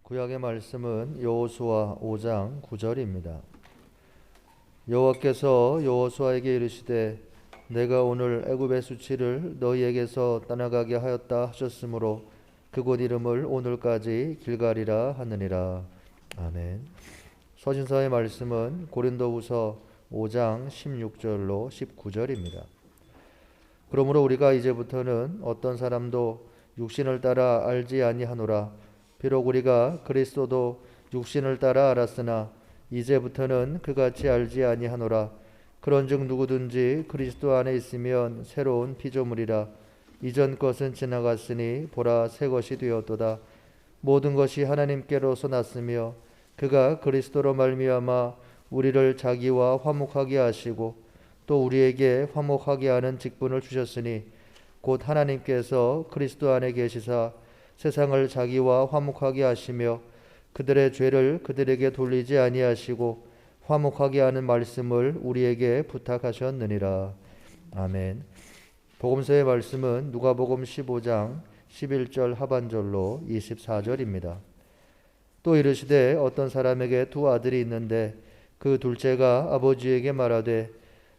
구약의 말씀은 여호수아 5장 9절입니다. 여호와께서 여호수아에게 이르시되 내가 오늘 애굽의 수치를 너희에게서 떠나가게 하였다 하셨으므로 그곳 이름을 오늘까지 길갈이라 하느니라. 아멘. 서신서의 말씀은 고린도후서 5장 16절로 19절입니다. 그러므로 우리가 이제부터는 어떤 사람도 육신을 따라 알지 아니하노라. 비록 우리가 그리스도도 육신을 따라 알았으나 이제부터는 그같이 알지 아니하노라. 그런즉 누구든지 그리스도 안에 있으면 새로운 피조물이라. 이전 것은 지나갔으니 보라 새 것이 되었도다. 모든 것이 하나님께로서 났으며 그가 그리스도로 말미암아 우리를 자기와 화목하게 하시고 또 우리에게 화목하게 하는 직분을 주셨으니 곧 하나님께서 그리스도 안에 계시사 세상을 자기와 화목하게 하시며 그들의 죄를 그들에게 돌리지 아니하시고 화목하게 하는 말씀을 우리에게 부탁하셨느니라. 아멘. 복음서의 말씀은 누가복음 15장 11절 하반절로 24절입니다. 또 이르시되 어떤 사람에게 두 아들이 있는데 그 둘째가 아버지에게 말하되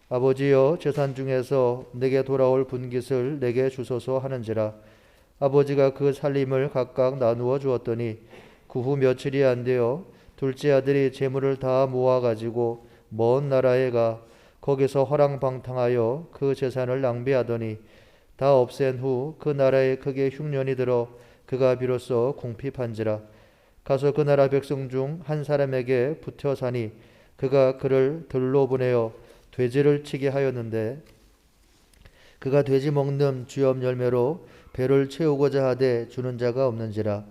아버지여 재산 중에서 내게 돌아올 분깃을 내게 주소서 하는지라. 아버지가 그 살림을 각각 나누어 주었더니 그 후 며칠이 안 되어 둘째 아들이 재물을 다 모아 가지고 먼 나라에 가 거기서 허랑방탕하여 그 재산을 낭비하더니 다 없앤 후 그 나라에 크게 흉년이 들어 그가 비로소 궁핍한지라. 가서 그 나라 백성 중 한 사람에게 붙여 사니 그가 그를 들로 보내어 돼지를 치게 하였는데 그가 돼지 먹는 주염 열매로 배를 채우고자 하되 주는 자가 없는지라.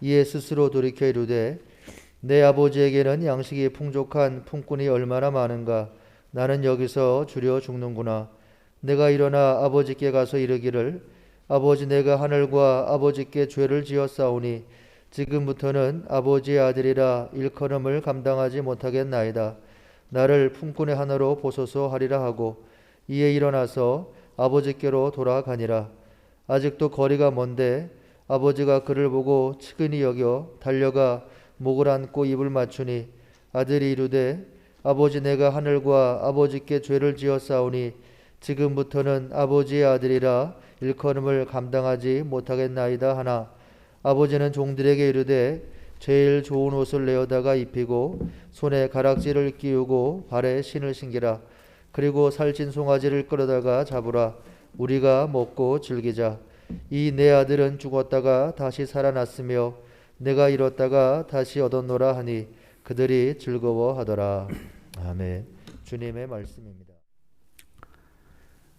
이에 스스로 돌이켜 이르되 내 아버지에게는 양식이 풍족한 품꾼이 얼마나 많은가. 나는 여기서 주려 죽는구나. 내가 일어나 아버지께 가서 이르기를 아버지 내가 하늘과 아버지께 죄를 지었사오니 지금부터는 아버지의 아들이라 일컬음을 감당하지 못하겠나이다. 나를 품꾼의 하나로 보소서 하리라 하고 이에 일어나서 아버지께로 돌아가니라. 아직도 거리가 먼데 아버지가 그를 보고 측은히 여겨 달려가 목을 안고 입을 맞추니 아들이 이르되 아버지 내가 하늘과 아버지께 죄를 지었사오니 지금부터는 아버지의 아들이라 일컬음을 감당하지 못하겠나이다 하나 아버지는 종들에게 이르되 제일 좋은 옷을 내어다가 입히고 손에 가락지를 끼우고 발에 신을 신기라. 그리고 살찐 송아지를 끌어다가 잡으라. 우리가 먹고 즐기자. 이 내 아들은 죽었다가 다시 살아났으며 내가 잃었다가 다시 얻었노라 하니 그들이 즐거워하더라. 아멘. 주님의 말씀입니다.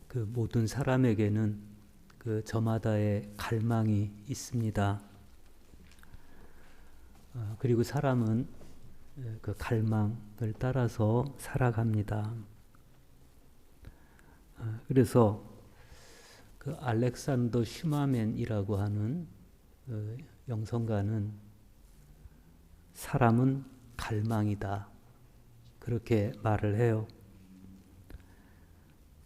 그 모든 사람에게는 그 저마다의 갈망이 있습니다. 그리고 사람은 그 갈망을 따라서 살아갑니다. 그래서 그 알렉산더 슈마맨이라고 하는 영성가는 사람은 갈망이다 그렇게 말을 해요.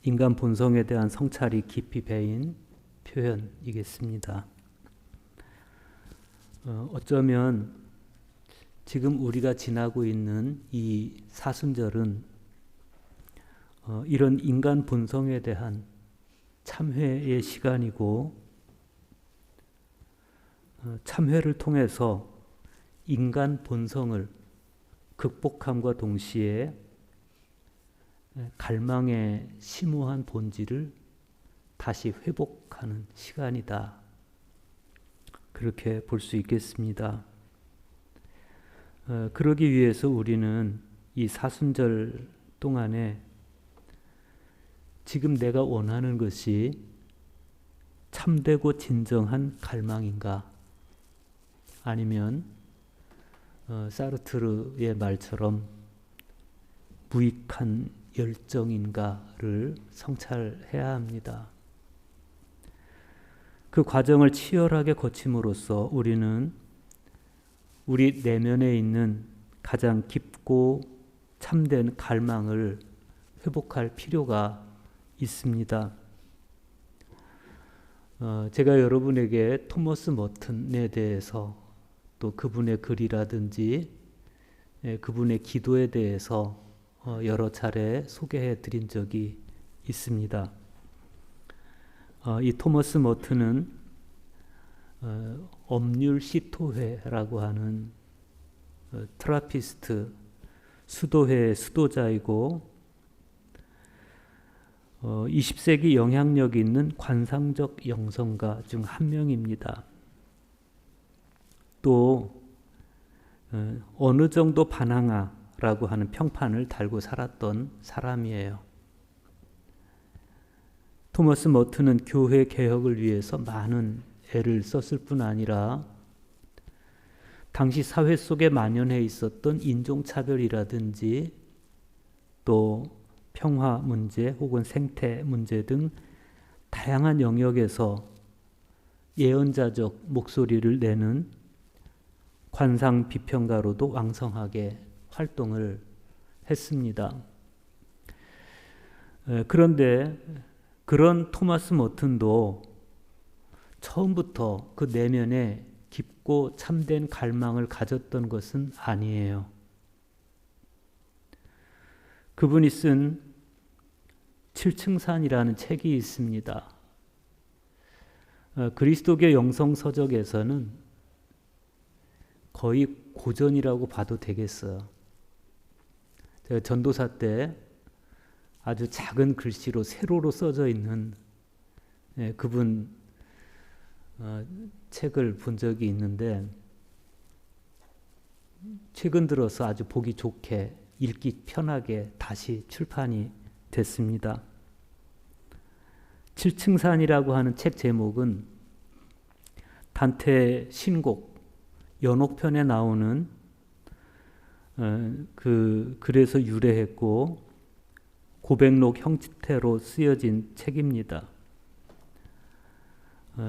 인간 본성에 대한 성찰이 깊이 배인 표현이겠습니다. 어쩌면 지금 우리가 지나고 있는 이 사순절은 이런 인간 본성에 대한 참회의 시간이고 참회를 통해서 인간 본성을 극복함과 동시에 갈망의 심오한 본질을 다시 회복하는 시간이다. 그렇게 볼 수 있겠습니다. 그러기 위해서 우리는 이 사순절 동안에 지금 내가 원하는 것이 참되고 진정한 갈망인가 아니면 사르트르의 말처럼 무익한 열정인가를 성찰해야 합니다. 그 과정을 치열하게 거침으로써 우리는 우리 내면에 있는 가장 깊고 참된 갈망을 회복할 필요가 있습니다. 제가 여러분에게 토머스 머튼에 대해서 또 그분의 글이라든지 그분의 기도에 대해서 여러 차례 소개해 드린 적이 있습니다. 이 토머스 머튼은 엄률 시토회라고 하는 트라피스트 수도회의 수도자이고 20세기 영향력 있는 관상적 영성가 중 한 명입니다. 또 어느 정도 반항아라고 하는 평판을 달고 살았던 사람이에요. 토머스 머튼은 교회 개혁을 위해서 많은 애를 썼을 뿐 아니라 당시 사회 속에 만연해 있었던 인종차별이라든지 또 평화 문제 혹은 생태 문제 등 다양한 영역에서 예언자적 목소리를 내는 관상 비평가로도 왕성하게 활동을 했습니다. 그런데 그런 토마스 머튼도 처음부터 그 내면에 깊고 참된 갈망을 가졌던 것은 아니에요. 그분이 쓴 7층산이라는 책이 있습니다. 그리스도교 영성서적에서는 거의 고전이라고 봐도 되겠어요. 제가 전도사 때 아주 작은 글씨로 세로로 써져 있는 그분 책을 본 적이 있는데 최근 들어서 아주 보기 좋게 읽기 편하게 다시 출판이 됐습니다. 7층산이라고 하는 책 제목은 단테의 신곡 연옥편에 나오는 그 글에서 유래했고 고백록 형태로 쓰여진 책입니다.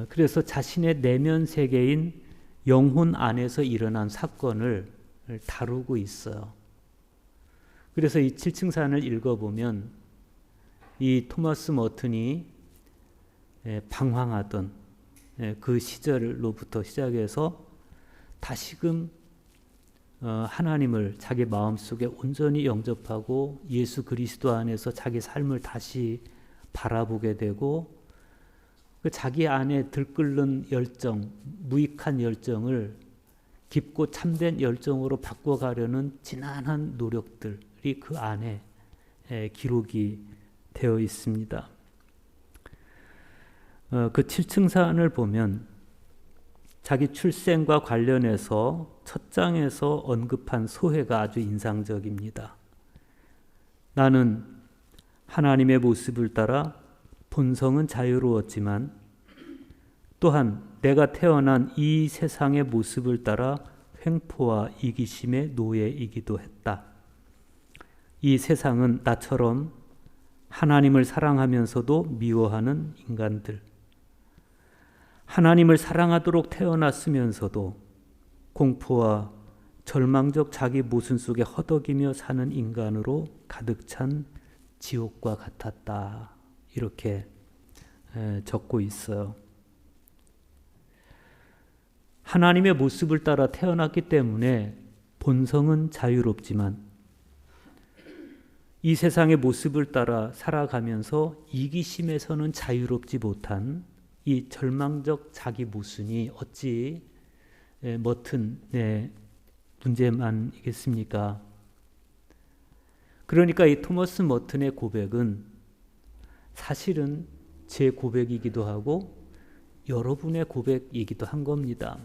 그래서 자신의 내면 세계인 영혼 안에서 일어난 사건을 다루고 있어요. 그래서 이 7층산을 읽어보면 이 토마스 머튼이 방황하던 그 시절로부터 시작해서 다시금 하나님을 자기 마음속에 온전히 영접하고 예수 그리스도 안에서 자기 삶을 다시 바라보게 되고 그 자기 안에 들끓는 열정, 무익한 열정을 깊고 참된 열정으로 바꿔가려는 지난한 노력들이 그 안에 기록이 되어 있습니다. 그 7층산을 보면 자기 출생과 관련해서 첫 장에서 언급한 소회가 아주 인상적입니다. 나는 하나님의 모습을 따라 본성은 자유로웠지만 또한 내가 태어난 이 세상의 모습을 따라 횡포와 이기심의 노예이기도 했다. 이 세상은 나처럼 하나님을 사랑하면서도 미워하는 인간들, 하나님을 사랑하도록 태어났으면서도 공포와 절망적 자기 모순 속에 허덕이며 사는 인간으로 가득 찬 지옥과 같았다. 이렇게 적고 있어요. 하나님의 모습을 따라 태어났기 때문에 본성은 자유롭지만 이 세상의 모습을 따라 살아가면서 이기심에서는 자유롭지 못한 이 절망적 자기 모순이 어찌 머튼의 문제만이겠습니까? 그러니까 이 토머스 머튼의 고백은 사실은 제 고백이기도 하고 여러분의 고백이기도 한 겁니다.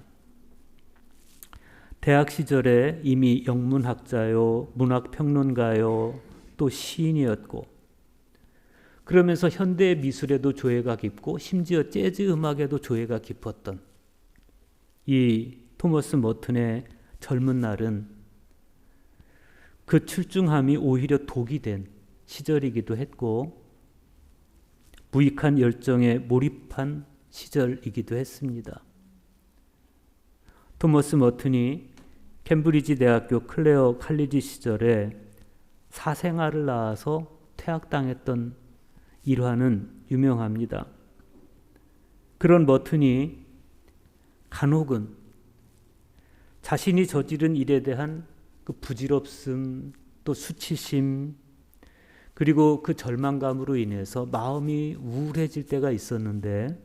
대학 시절에 이미 영문학자요, 문학평론가요, 또 시인이었고 그러면서 현대 미술에도 조예가 깊고 심지어 재즈 음악에도 조예가 깊었던 이 토머스 머튼의 젊은 날은 그 출중함이 오히려 독이 된 시절이기도 했고 무익한 열정에 몰입한 시절이기도 했습니다. 토머스 머튼이 캠브리지 대학교 클레어 칼리지 시절에 사생아를 낳아서 퇴학당했던 일화는 유명합니다. 그런 머튼이 간혹은 자신이 저지른 일에 대한 그 부질없음, 또 수치심, 그리고 그 절망감으로 인해서 마음이 우울해질 때가 있었는데,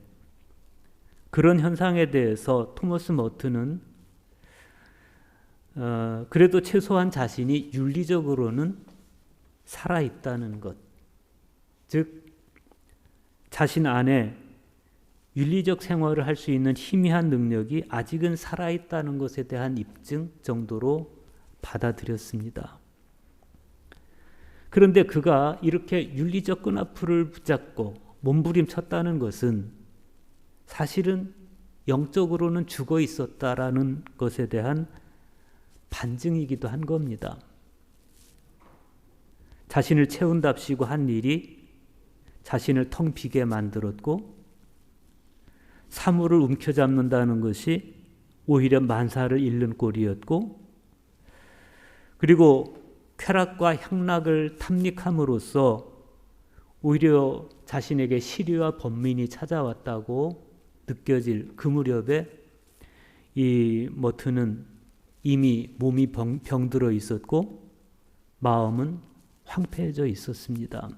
그런 현상에 대해서 토머스 머튼은 그래도 최소한 자신이 윤리적으로는 살아있다는 것, 즉 자신 안에 윤리적 생활을 할 수 있는 희미한 능력이 아직은 살아있다는 것에 대한 입증 정도로 받아들였습니다. 그런데 그가 이렇게 윤리적 끈앞을 붙잡고 몸부림쳤다는 것은 사실은 영적으로는 죽어 있었다라는 것에 대한 반증이기도 한 겁니다. 자신을 채운답시고 한 일이 자신을 텅 비게 만들었고, 사물을 움켜잡는다는 것이 오히려 만사를 잃는 꼴이었고, 그리고 쾌락과 향락을 탐닉함으로써 오히려 자신에게 시리와 번민이 찾아왔다고 느껴질 그 무렵에 이 머튼은 이미 몸이 병들어 있었고 마음은 황폐해져 있었습니다.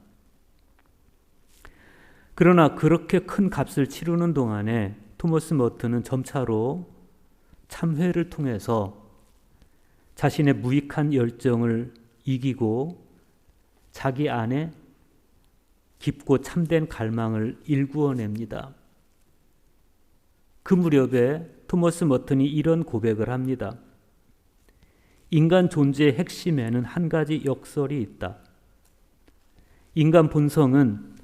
그러나 그렇게 큰 값을 치르는 동안에 토머스 머튼은 점차로 참회를 통해서 자신의 무익한 열정을 이기고 자기 안에 깊고 참된 갈망을 일구어냅니다. 그 무렵에 토머스 머튼이 이런 고백을 합니다. 인간 존재의 핵심에는 한 가지 역설이 있다. 인간 본성은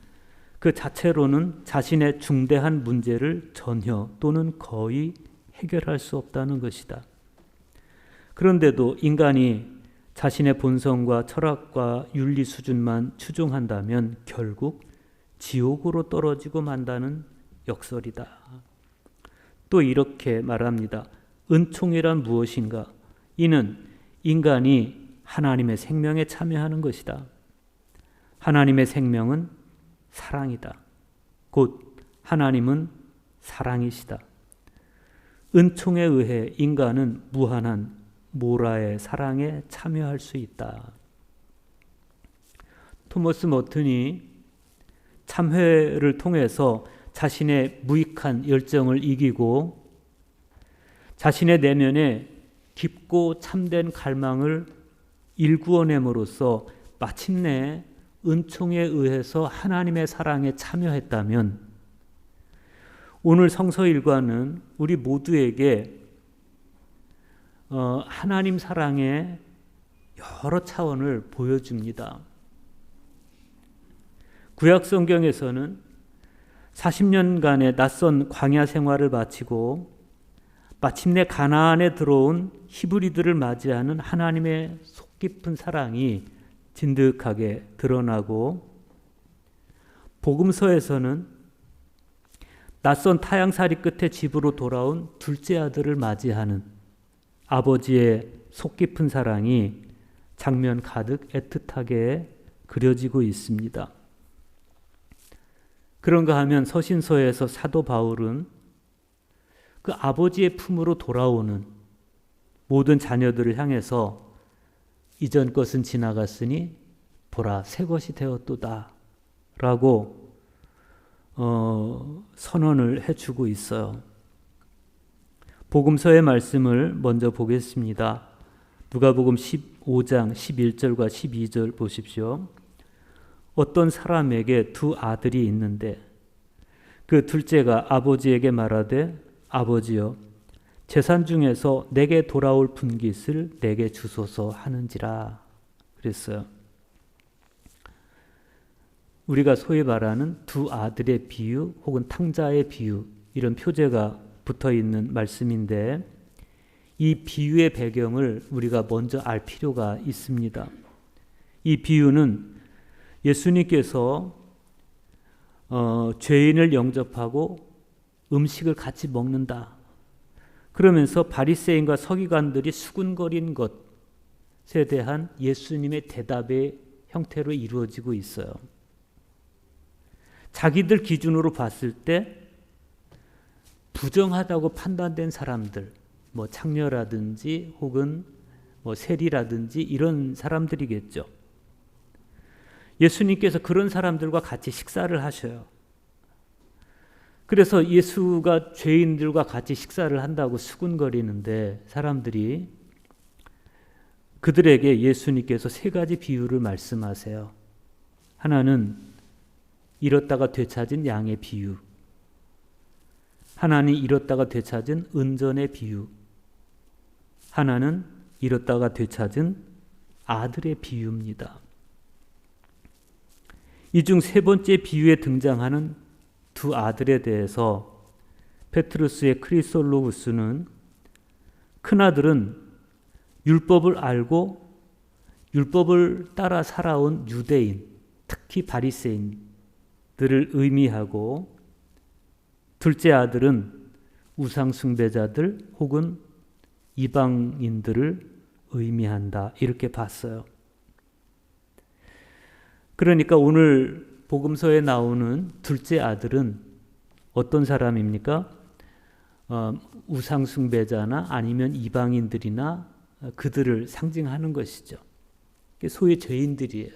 그 자체로는 자신의 중대한 문제를 전혀 또는 거의 해결할 수 없다는 것이다. 그런데도 인간이 자신의 본성과 철학과 윤리 수준만 추종한다면 결국 지옥으로 떨어지고 만다는 역설이다. 또 이렇게 말합니다. 은총이란 무엇인가? 이는 인간이 하나님의 생명에 참여하는 것이다. 하나님의 생명은 사랑이다. 곧 하나님은 사랑이시다. 은총에 의해 인간은 무한한 모라의 사랑에 참여할 수 있다. 토머스 머튼이 참회를 통해서 자신의 무익한 열정을 이기고 자신의 내면에 깊고 참된 갈망을 일구어냄으로써 마침내 은총에 의해서 하나님의 사랑에 참여했다면, 오늘 성서 일과는 우리 모두에게 하나님 사랑의 여러 차원을 보여줍니다. 구약 성경에서는 40년간의 낯선 광야 생활을 마치고 마침내 가나안에 들어온 히브리들을 맞이하는 하나님의 속 깊은 사랑이 진득하게 드러나고, 복음서에서는 낯선 타향살이 끝에 집으로 돌아온 둘째 아들을 맞이하는 아버지의 속 깊은 사랑이 장면 가득 애틋하게 그려지고 있습니다. 그런가 하면 서신서에서 사도 바울은 그 아버지의 품으로 돌아오는 모든 자녀들을 향해서 이전 것은 지나갔으니 보라 새 것이 되었도다 라고 선언을 해주고 있어요. 복음서의 말씀을 먼저 보겠습니다. 누가복음 15장 11절과 12절 보십시오. 어떤 사람에게 두 아들이 있는데 그 둘째가 아버지에게 말하되 아버지여 재산 중에서 내게 돌아올 분깃을 내게 주소서 하는지라 그랬어요. 우리가 소위 말하는 두 아들의 비유 혹은 탕자의 비유, 이런 표제가 붙어있는 말씀인데, 이 비유의 배경을 우리가 먼저 알 필요가 있습니다. 이 비유는 예수님께서 죄인을 영접하고 음식을 같이 먹는다. 그러면서 바리새인과 서기관들이 수군거린 것에 대한 예수님의 대답의 형태로 이루어지고 있어요. 자기들 기준으로 봤을 때 부정하다고 판단된 사람들, 뭐 창녀라든지 혹은 뭐 세리라든지 이런 사람들이겠죠. 예수님께서 그런 사람들과 같이 식사를 하셔요. 그래서 예수가 죄인들과 같이 식사를 한다고 수군거리는데 사람들이 그들에게 예수님께서 세 가지 비유를 말씀하세요. 하나는 잃었다가 되찾은 양의 비유, 하나는 잃었다가 되찾은 은전의 비유, 하나는 잃었다가 되찾은 아들의 비유입니다. 이 중 세 번째 비유에 등장하는 두 아들에 대해서 페트루스의 크리솔로구스는 큰아들은 율법을 알고 율법을 따라 살아온 유대인, 특히 바리새인들을 의미하고, 둘째 아들은 우상 숭배자들 혹은 이방인들을 의미한다, 이렇게 봤어요. 그러니까 오늘 복음서에 나오는 둘째 아들은 어떤 사람입니까? 우상 숭배자나 아니면 이방인들이나 그들을 상징하는 것이죠. 소위 죄인들이에요.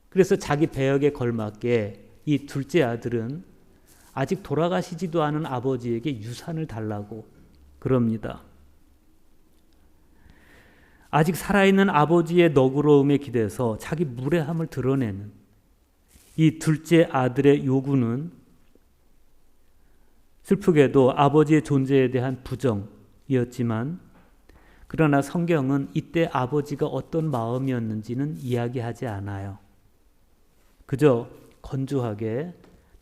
그래서 자기 배역에 걸맞게 이 둘째 아들은 아직 돌아가시지도 않은 아버지에게 유산을 달라고 그럽니다. 아직 살아있는 아버지의 너그러움에 기대서 자기 무례함을 드러내는 이 둘째 아들의 요구는 슬프게도 아버지의 존재에 대한 부정이었지만, 그러나 성경은 이때 아버지가 어떤 마음이었는지는 이야기하지 않아요. 그저 건조하게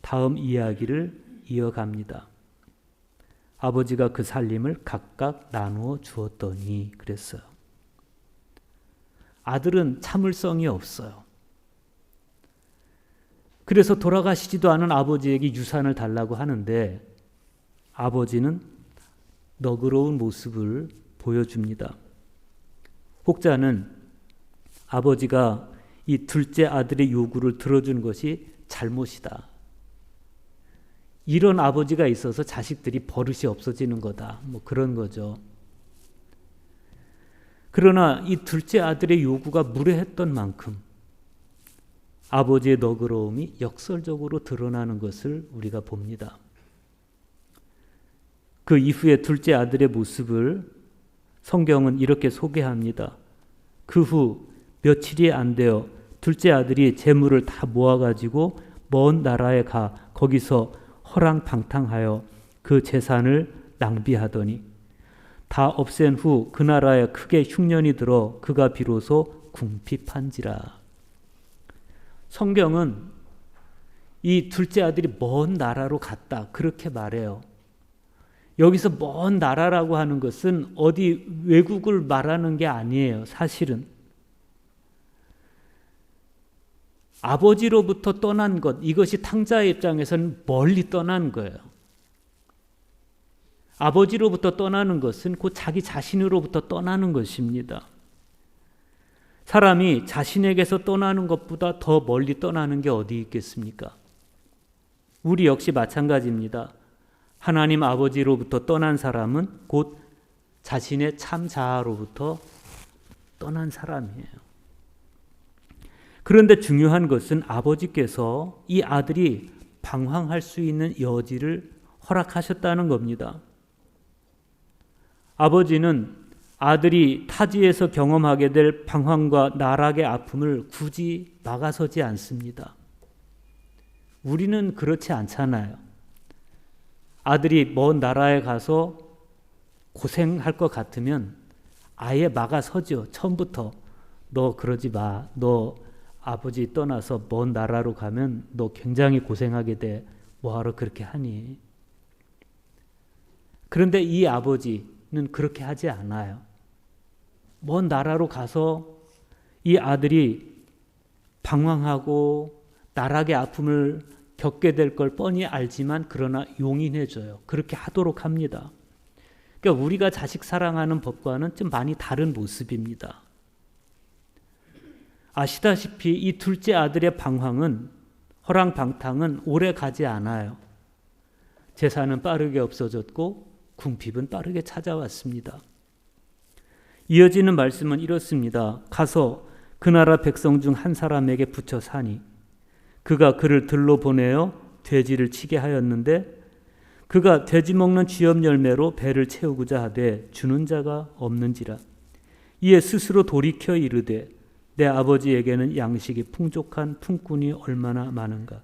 다음 이야기를 이어갑니다. 아버지가 그 살림을 각각 나누어 주었더니 그랬어요. 아들은 참을성이 없어요. 그래서 돌아가시지도 않은 아버지에게 유산을 달라고 하는데 아버지는 너그러운 모습을 보여줍니다. 혹자는 아버지가 이 둘째 아들의 요구를 들어준 것이 잘못이다. 이런 아버지가 있어서 자식들이 버릇이 없어지는 거다. 뭐 그런 거죠. 그러나 이 둘째 아들의 요구가 무례했던 만큼 아버지의 너그러움이 역설적으로 드러나는 것을 우리가 봅니다. 그 이후에 둘째 아들의 모습을 성경은 이렇게 소개합니다. 그 후 며칠이 안 되어 둘째 아들이 재물을 다 모아가지고 먼 나라에 가 거기서 허랑방탕하여 그 재산을 낭비하더니 다 없앤 후 그 나라에 크게 흉년이 들어 그가 비로소 궁핍한지라. 성경은 이 둘째 아들이 먼 나라로 갔다 그렇게 말해요. 여기서 먼 나라라고 하는 것은 어디 외국을 말하는 게 아니에요. 사실은 아버지로부터 떠난 것, 이것이 탕자의 입장에서는 멀리 떠난 거예요. 아버지로부터 떠나는 것은 곧 자기 자신으로부터 떠나는 것입니다. 사람이 자신에게서 떠나는 것보다 더 멀리 떠나는 게 어디 있겠습니까? 우리 역시 마찬가지입니다. 하나님 아버지로부터 떠난 사람은 곧 자신의 참 자아로부터 떠난 사람이에요. 그런데 중요한 것은 아버지께서 이 아들이 방황할 수 있는 여지를 허락하셨다는 겁니다. 아버지는 아들이 타지에서 경험하게 될 방황과 나락의 아픔을 굳이 막아서지 않습니다. 우리는 그렇지 않잖아요. 아들이 먼 나라에 가서 고생할 것 같으면 아예 막아서죠. 처음부터 너 그러지 마. 너 아버지 떠나서 먼 나라로 가면 너 굉장히 고생하게 돼. 뭐하러 그렇게 하니? 그런데 이 아버지는 그렇게 하지 않아요. 먼 나라로 가서 이 아들이 방황하고 나락의 아픔을 겪게 될 걸 뻔히 알지만 그러나 용인해줘요. 그렇게 하도록 합니다. 그러니까 우리가 자식 사랑하는 법과는 좀 많이 다른 모습입니다. 아시다시피 이 둘째 아들의 방황은, 허랑방탕은 오래 가지 않아요. 재산은 빠르게 없어졌고 궁핍은 빠르게 찾아왔습니다. 이어지는 말씀은 이렇습니다. 가서 그 나라 백성 중 한 사람에게 붙여 사니 그가 그를 들로 보내어 돼지를 치게 하였는데 그가 돼지 먹는 쥐염 열매로 배를 채우고자 하되 주는 자가 없는지라. 이에 스스로 돌이켜 이르되 내 아버지에게는 양식이 풍족한 품꾼이 얼마나 많은가.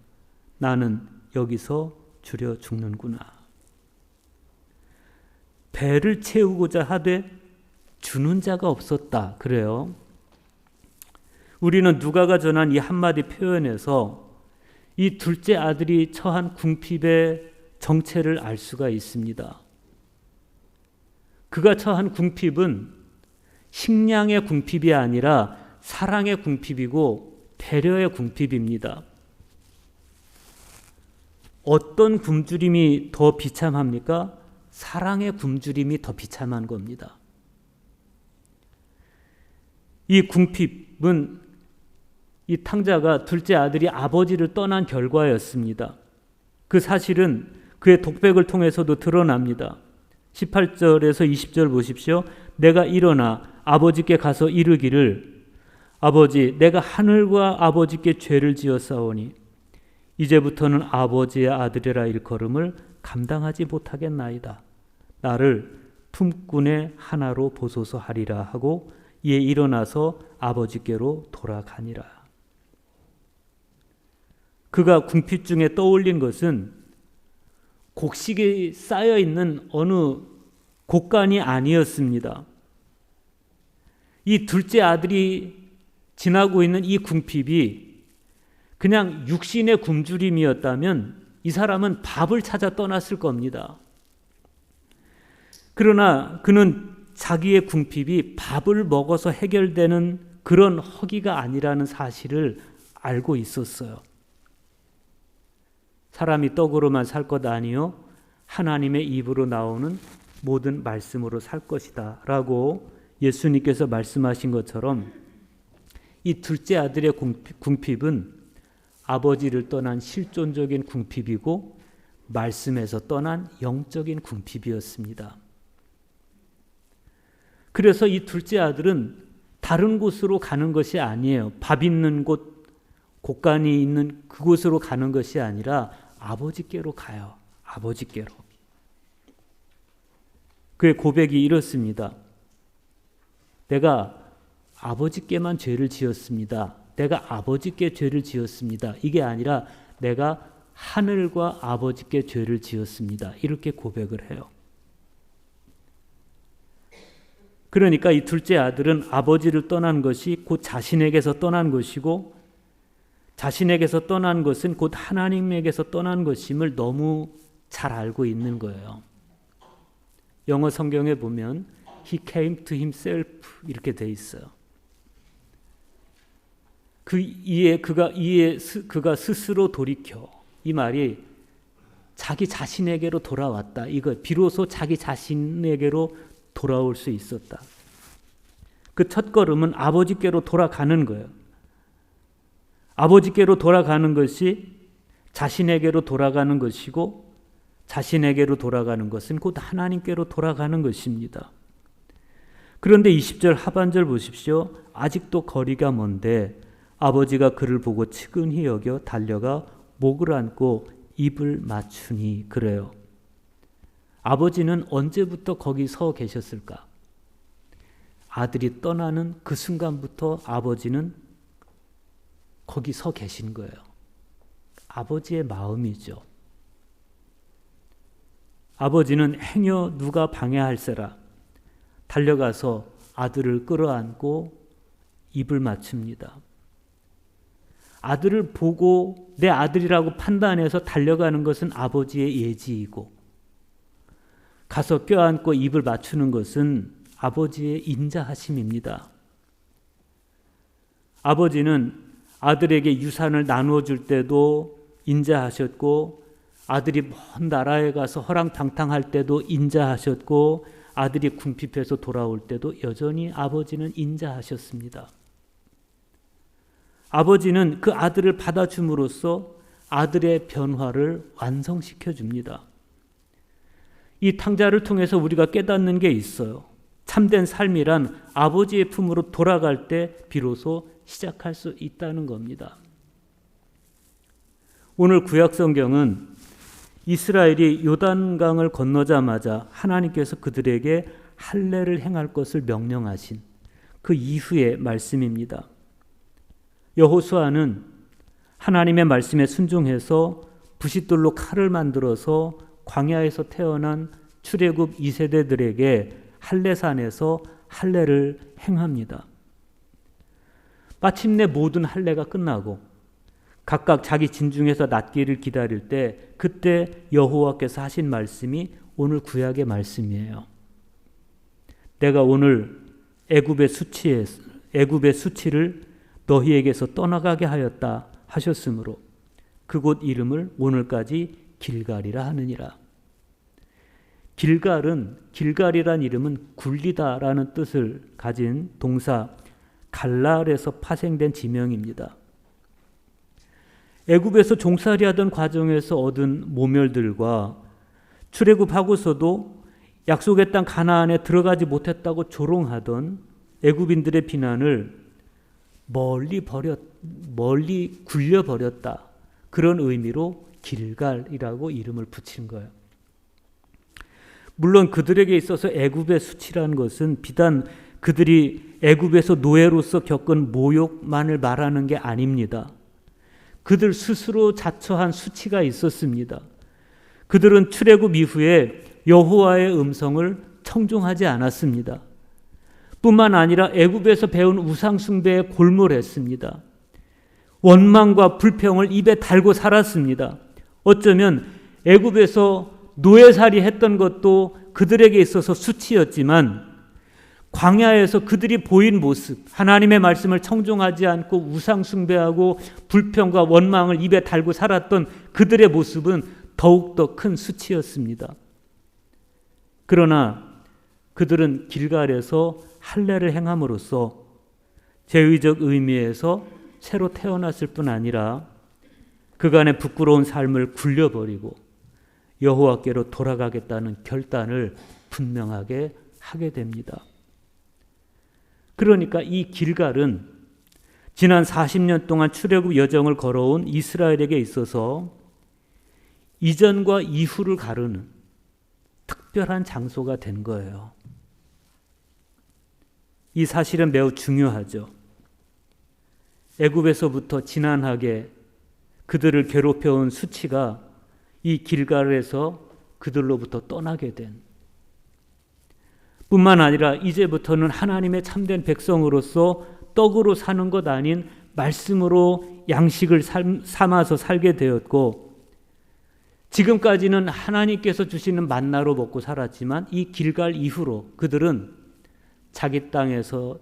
나는 여기서 주려 죽는구나. 배를 채우고자 하되 주는 자가 없었다. 그래요. 우리는 누가가 전한 이 한마디 표현에서 이 둘째 아들이 처한 궁핍의 정체를 알 수가 있습니다. 그가 처한 궁핍은 식량의 궁핍이 아니라 사랑의 궁핍이고 배려의 궁핍입니다. 어떤 굶주림이 더 비참합니까? 사랑의 굶주림이 더 비참한 겁니다. 이 궁핍은 이 탕자가 둘째 아들이 아버지를 떠난 결과였습니다. 그 사실은 그의 독백을 통해서도 드러납니다. 18절에서 20절 보십시오. 내가 일어나 아버지께 가서 이르기를 아버지 내가 하늘과 아버지께 죄를 지었사오니 이제부터는 아버지의 아들이라 일컬음을 감당하지 못하겠나이다. 나를 품꾼의 하나로 보소서 하리라 하고 이에 일어나서 아버지께로 돌아가니라. 그가 궁핍 중에 떠올린 것은 곡식이 쌓여있는 어느 곡간이 아니었습니다. 이 둘째 아들이 지나고 있는 이 궁핍이 그냥 육신의 굶주림이었다면 이 사람은 밥을 찾아 떠났을 겁니다. 그러나 그는 자기의 궁핍이 밥을 먹어서 해결되는 그런 허기가 아니라는 사실을 알고 있었어요. 사람이 떡으로만 살 것 아니요 하나님의 입으로 나오는 모든 말씀으로 살 것이다 라고 예수님께서 말씀하신 것처럼 이 둘째 아들의 궁핍은 아버지를 떠난 실존적인 궁핍이고 말씀에서 떠난 영적인 궁핍이었습니다. 그래서 이 둘째 아들은 다른 곳으로 가는 것이 아니에요. 밥 있는 곳, 곡간이 있는 그곳으로 가는 것이 아니라 아버지께로 가요. 아버지께로. 그의 고백이 이렇습니다. 내가 아버지께만 죄를 지었습니다. 내가 아버지께 죄를 지었습니다. 이게 아니라 내가 하늘과 아버지께 죄를 지었습니다. 이렇게 고백을 해요. 그러니까 이 둘째 아들은 아버지를 떠난 것이 곧 자신에게서 떠난 것이고 자신에게서 떠난 것은 곧 하나님에게서 떠난 것임을 너무 잘 알고 있는 거예요. 영어 성경에 보면 He came to himself 이렇게 돼 있어요. 그가 스스로 돌이켜 이 말이 자기 자신에게로 돌아왔다. 이거 비로소 자기 자신에게로 돌아올 수 있었다. 그 첫걸음은 아버지께로 돌아가는 거예요. 아버지께로 돌아가는 것이 자신에게로 돌아가는 것이고 자신에게로 돌아가는 것은 곧 하나님께로 돌아가는 것입니다. 그런데 20절 하반절 보십시오. 아직도 거리가 먼데 아버지가 그를 보고 측은히 여겨 달려가 목을 안고 입을 맞추니 그래요. 아버지는 언제부터 거기 서 계셨을까? 아들이 떠나는 그 순간부터 아버지는 거기 서 계신 거예요. 아버지의 마음이죠. 아버지는 행여 누가 방해할세라 달려가서 아들을 끌어안고 입을 맞춥니다. 아들을 보고 내 아들이라고 판단해서 달려가는 것은 아버지의 예지이고 가서 껴안고 입을 맞추는 것은 아버지의 인자하심입니다. 아버지는 아들에게 유산을 나누어 줄 때도 인자하셨고 아들이 먼 나라에 가서 허랑방탕할 때도 인자하셨고 아들이 궁핍해서 돌아올 때도 여전히 아버지는 인자하셨습니다. 아버지는 그 아들을 받아줌으로써 아들의 변화를 완성시켜 줍니다. 이 탕자를 통해서 우리가 깨닫는 게 있어요. 참된 삶이란 아버지의 품으로 돌아갈 때 비로소 시작할 수 있다는 겁니다. 오늘 구약 성경은 이스라엘이 요단강을 건너자마자 하나님께서 그들에게 할례를 행할 것을 명령하신 그 이후의 말씀입니다. 여호수아는 하나님의 말씀에 순종해서 부싯돌로 칼을 만들어서 광야에서 태어난 출애굽 2세대들에게 할례산에서 할례를 행합니다. 마침내 모든 할례가 끝나고 각각 자기 진중에서 낫기를 기다릴 때 그때 여호와께서 하신 말씀이 오늘 구약의 말씀이에요. 내가 오늘 애굽의 수치를 너희에게서 떠나가게 하였다 하셨으므로 그곳 이름을 오늘까지 길갈이라 하느니라. 길갈이란 이름은 굴리다라는 뜻을 가진 동사 갈랄에서 파생된 지명입니다. 애굽에서 종살이하던 과정에서 얻은 모멸들과 출애굽하고서도 약속의 땅 가나안에 들어가지 못했다고 조롱하던 애굽인들의 비난을 멀리 굴려버렸다. 그런 의미로 길갈이라고 이름을 붙인 거예요. 물론 그들에게 있어서 애굽의 수치라는 것은 비단 그들이 애굽에서 노예로서 겪은 모욕만을 말하는 게 아닙니다. 그들 스스로 자처한 수치가 있었습니다. 그들은 출애굽 이후에 여호와의 음성을 청종하지 않았습니다. 뿐만 아니라 애굽에서 배운 우상 숭배에 골몰했습니다. 원망과 불평을 입에 달고 살았습니다. 어쩌면 애굽에서 노예살이 했던 것도 그들에게 있어서 수치였지만 광야에서 그들이 보인 모습, 하나님의 말씀을 청종하지 않고 우상 숭배하고 불평과 원망을 입에 달고 살았던 그들의 모습은 더욱더 큰 수치였습니다. 그러나 그들은 길갈에서 할례를 행함으로써 제의적 의미에서 새로 태어났을 뿐 아니라 그간의 부끄러운 삶을 굴려버리고 여호와께로 돌아가겠다는 결단을 분명하게 하게 됩니다. 그러니까 이 길갈은 지난 40년 동안 출애굽 여정을 걸어온 이스라엘에게 있어서 이전과 이후를 가르는 특별한 장소가 된 거예요. 이 사실은 매우 중요하죠. 애굽에서부터 지난하게 그들을 괴롭혀온 수치가 이 길갈에서 그들로부터 떠나게 된 뿐만 아니라 이제부터는 하나님의 참된 백성으로서 떡으로 사는 것 아닌 말씀으로 양식을 삼아서 살게 되었고 지금까지는 하나님께서 주시는 만나로 먹고 살았지만 이 길갈 이후로 그들은 자기 땅에서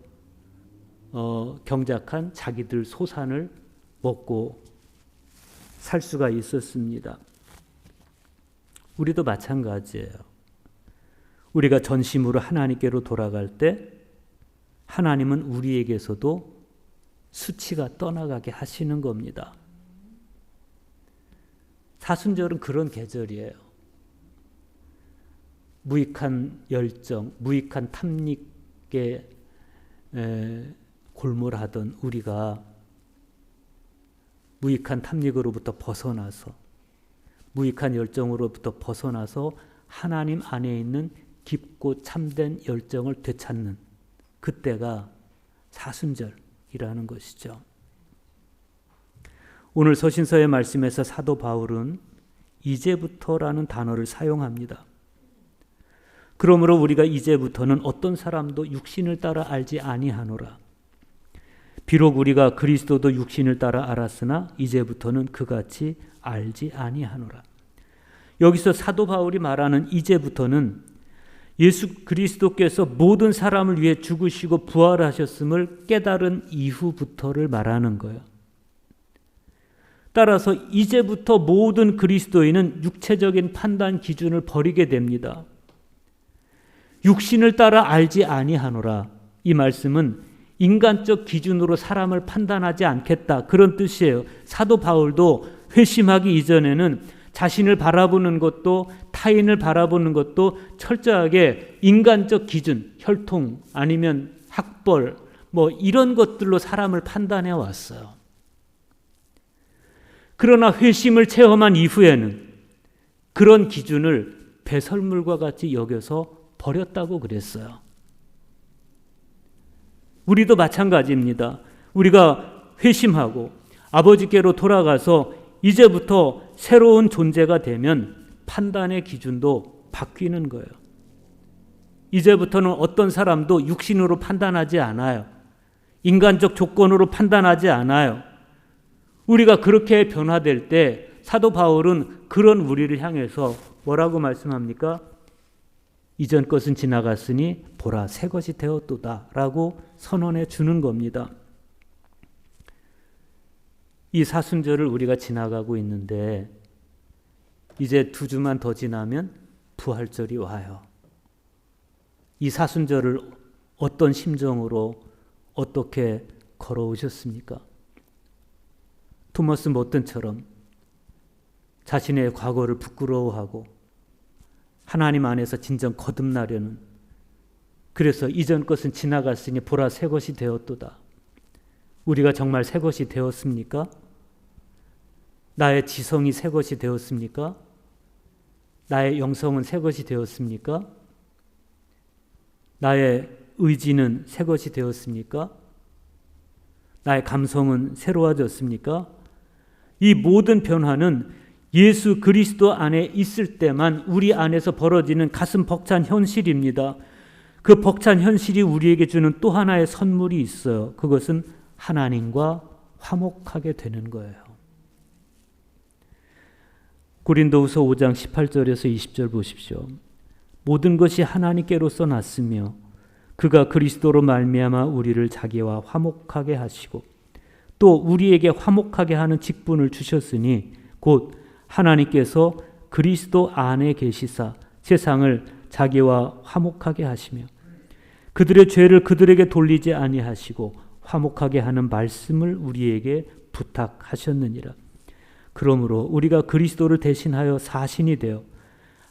경작한 자기들 소산을 먹고 살 수가 있었습니다. 우리도 마찬가지예요. 우리가 전심으로 하나님께로 돌아갈 때 하나님은 우리에게서도 수치가 떠나가게 하시는 겁니다. 사순절은 그런 계절이에요. 무익한 열정, 무익한 탐닉에 골몰하던 우리가 무익한 탐닉으로부터 벗어나서 무익한 열정으로부터 벗어나서 하나님 안에 있는 깊고 참된 열정을 되찾는 그때가 사순절이라는 것이죠. 오늘 서신서의 말씀에서 사도 바울은 이제부터라는 단어를 사용합니다. 그러므로 우리가 이제부터는 어떤 사람도 육신을 따라 알지 아니하노라. 비록 우리가 그리스도도 육신을 따라 알았으나 이제부터는 그같이 알지 아니하노라. 여기서 사도 바울이 말하는 이제부터는 예수 그리스도께서 모든 사람을 위해 죽으시고 부활하셨음을 깨달은 이후부터를 말하는 거예요. 따라서 이제부터 모든 그리스도인은 육체적인 판단 기준을 버리게 됩니다. 육신을 따라 알지 아니하노라. 이 말씀은 인간적 기준으로 사람을 판단하지 않겠다. 그런 뜻이에요. 사도 바울도 회심하기 이전에는 자신을 바라보는 것도 타인을 바라보는 것도 철저하게 인간적 기준, 혈통 아니면 학벌 뭐 이런 것들로 사람을 판단해 왔어요. 그러나 회심을 체험한 이후에는 그런 기준을 배설물과 같이 여겨서 버렸다고 그랬어요. 우리도 마찬가지입니다. 우리가 회심하고 아버지께로 돌아가서 이제부터 새로운 존재가 되면 판단의 기준도 바뀌는 거예요. 이제부터는 어떤 사람도 육신으로 판단하지 않아요. 인간적 조건으로 판단하지 않아요. 우리가 그렇게 변화될 때 사도 바울은 그런 우리를 향해서 뭐라고 말씀합니까? 이전 것은 지나갔으니 보라 새 것이 되었도다 라고 선언해 주는 겁니다. 이 사순절을 우리가 지나가고 있는데 이제 2주만 더 지나면 부활절이 와요. 이 사순절을 어떤 심정으로 어떻게 걸어오셨습니까? 토머스 모튼처럼 자신의 과거를 부끄러워하고 하나님 안에서 진정 거듭나려는, 그래서 이전 것은 지나갔으니 보라 새 것이 되었도다. 우리가 정말 새 것이 되었습니까? 나의 지성이 새 것이 되었습니까? 나의 영성은 새 것이 되었습니까? 나의 의지는 새 것이 되었습니까? 나의 감성은 새로워졌습니까? 이 모든 변화는 예수 그리스도 안에 있을 때만 우리 안에서 벌어지는 가슴 벅찬 현실입니다. 그 벅찬 현실이 우리에게 주는 또 하나의 선물이 있어요. 그것은 하나님과 화목하게 되는 거예요. 고린도후서 5장 18절에서 20절 보십시오. 모든 것이 하나님께로서 났으며 그가 그리스도로 말미암아 우리를 자기와 화목하게 하시고 또 우리에게 화목하게 하는 직분을 주셨으니 곧 하나님께서 그리스도 안에 계시사 세상을 자기와 화목하게 하시며 그들의 죄를 그들에게 돌리지 아니하시고 화목하게 하는 말씀을 우리에게 부탁하셨느니라. 그러므로 우리가 그리스도를 대신하여 사신이 되어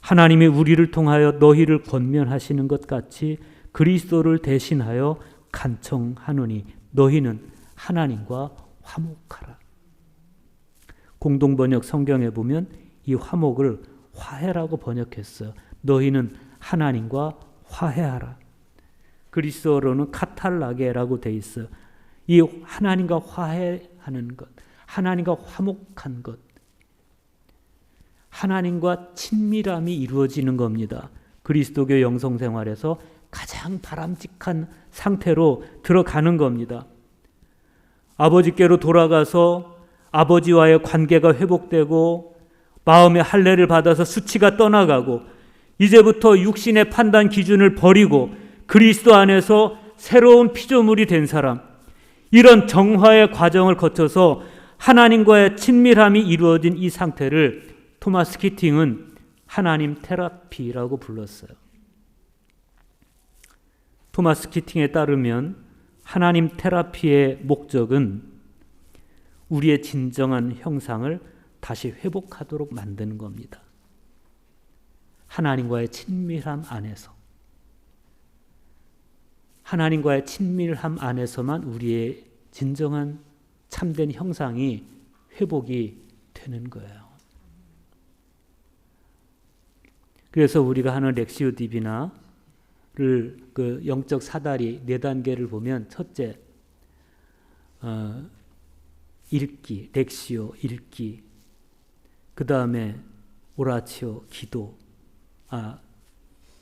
하나님이 우리를 통하여 너희를 권면하시는 것 같이 그리스도를 대신하여 간청하노니 너희는 하나님과 화목하라. 공동번역 성경에 보면 이 화목을 화해라고 번역했어요. 너희는 하나님과 화해하라. 그리스어로는 카탈라게라고 돼 있어요. 이 하나님과 화해하는 것, 하나님과 화목한 것, 하나님과 친밀함이 이루어지는 겁니다. 그리스도교 영성생활에서 가장 바람직한 상태로 들어가는 겁니다. 아버지께로 돌아가서 아버지와의 관계가 회복되고 마음의 할례를 받아서 수치가 떠나가고 이제부터 육신의 판단 기준을 버리고 그리스도 안에서 새로운 피조물이 된 사람, 이런 정화의 과정을 거쳐서 하나님과의 친밀함이 이루어진 이 상태를 토마스 키팅은 하나님 테라피라고 불렀어요. 토마스 키팅에 따르면 하나님 테라피의 목적은 우리의 진정한 형상을 다시 회복하도록 만드는 겁니다. 하나님과의 친밀함 안에서, 하나님과의 친밀함 안에서만 우리의 진정한 참된 형상이 회복이 되는 거예요. 그래서 우리가 하는 렉시오 디비나를 그 영적 사다리 4단계를 보면 첫째, 읽기, 렉시오 읽기, 그 다음에 오라치오 기도,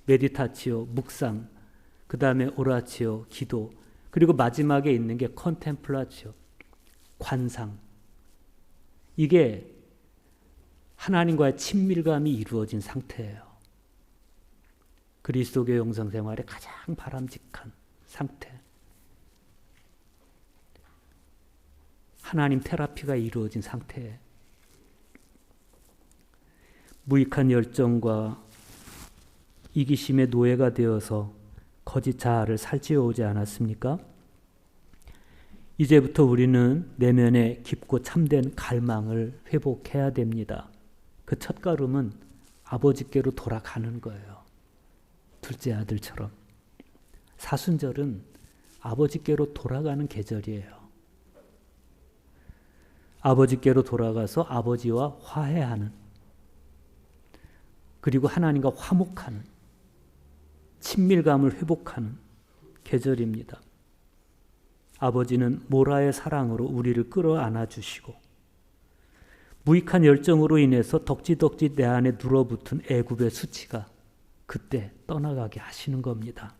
메디타치오 묵상, 그 다음에 오라치오 기도, 그리고 마지막에 있는 게 컨템플라치오 관상. 이게 하나님과의 친밀감이 이루어진 상태예요. 그리스도교 영성생활의 가장 바람직한 상태. 하나님 테라피가 이루어진 상태예요. 무익한 열정과 이기심의 노예가 되어서 거짓 자아를 살찌워오지 않았습니까? 이제부터 우리는 내면의 깊고 참된 갈망을 회복해야 됩니다. 그 첫걸음은 아버지께로 돌아가는 거예요. 둘째 아들처럼. 사순절은 아버지께로 돌아가는 계절이에요. 아버지께로 돌아가서 아버지와 화해하는, 그리고 하나님과 화목하는, 친밀감을 회복하는 계절입니다. 아버지는 모라의 사랑으로 우리를 끌어안아 주시고 무익한 열정으로 인해서 덕지덕지 내 안에 눌어붙은 애굽의 수치가 그때 떠나가게 하시는 겁니다.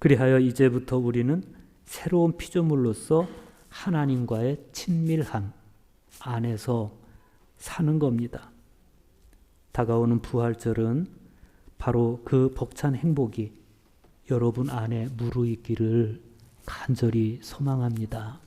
그리하여 이제부터 우리는 새로운 피조물로서 하나님과의 친밀함 안에서 사는 겁니다. 다가오는 부활절은 바로 그 벅찬 행복이 여러분 안에 무르익기를 간절히 소망합니다.